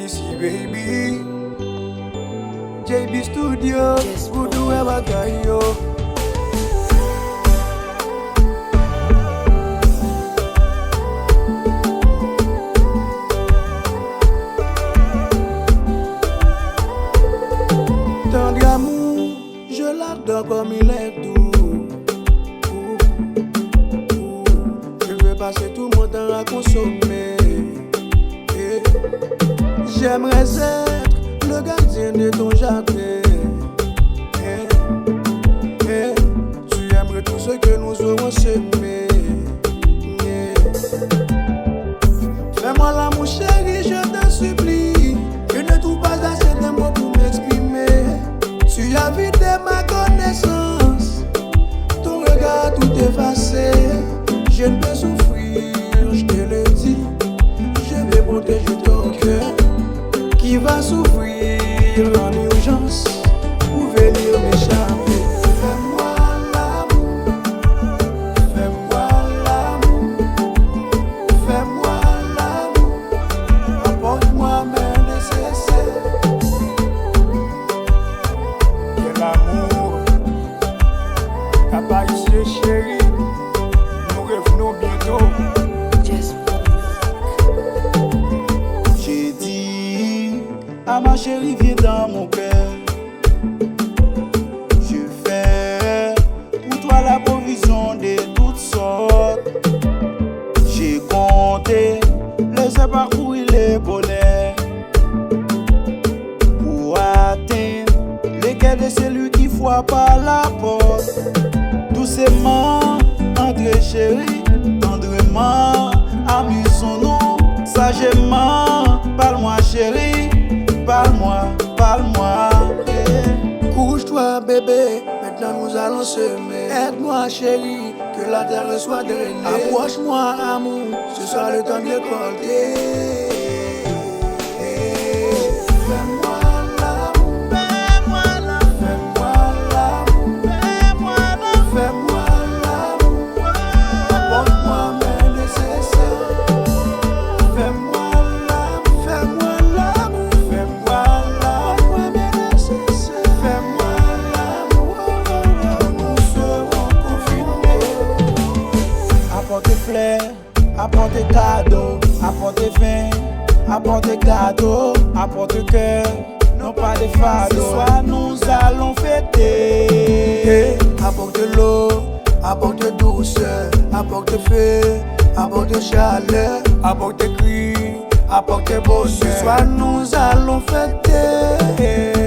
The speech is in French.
DC baby, JB Studio, Voodoo et bagaille yo. Tendre amour, je l'adore comme il est doux. Je veux passer tout mon temps à consommer. J'aimerais être le gardien de ton jardin. Tu aimerais tout ce que nous aurons semé. Fais-moi l'amour chéri, je te supplie. Je ne trouve pas assez de mots pour m'exprimer. Tu as vidé ma connaissance. Ton regard tout effacé. Je ne peux souffrir, je te le dis. Je vais protéger ton cœur qui va souffrir en urgence pour venir m'échapper. Fais-moi l'amour, fais-moi l'amour, fais-moi l'amour, apporte-moi mes nécessaires. Que l'amour, apparaît chérie, nous revenons bientôt. Ah ma chérie, viens dans mon cœur. Je fais pour toi la provision de toutes sortes. J'ai compté les heures parcourir les bonheurs pour atteindre les cœurs de celui qui frappe à la porte. Doucement, entrez chérie, tendrement, amusons-nous sagement. Parle-moi chérie, parle-moi, parle-moi. Couche-toi bébé, maintenant nous allons semer. Aide-moi chérie, que la terre soit drainée. Approche-moi amour, ce sera le temps de récolter. Fais-moi l'amour, fais-moi l'amour, fais-moi l'amour, fais-moi l'amour, apporte-moi mes nécessaires. Fais-moi l'amour, fais-moi l'amour, fais-moi l'amour, mes nécessaires. Fais-moi l'amour, nous serons confinés. Apporte fleurs, apporte cadeaux, apporte vin, apporte gâteau, apporte cœur, non pas de fardeau. Ce soir nous allons fêter. Apporte l'eau, apporte douceur, apporte feu, apporte chaleur, apporte cri, apporte bonheur. Ce soir nous allons fêter.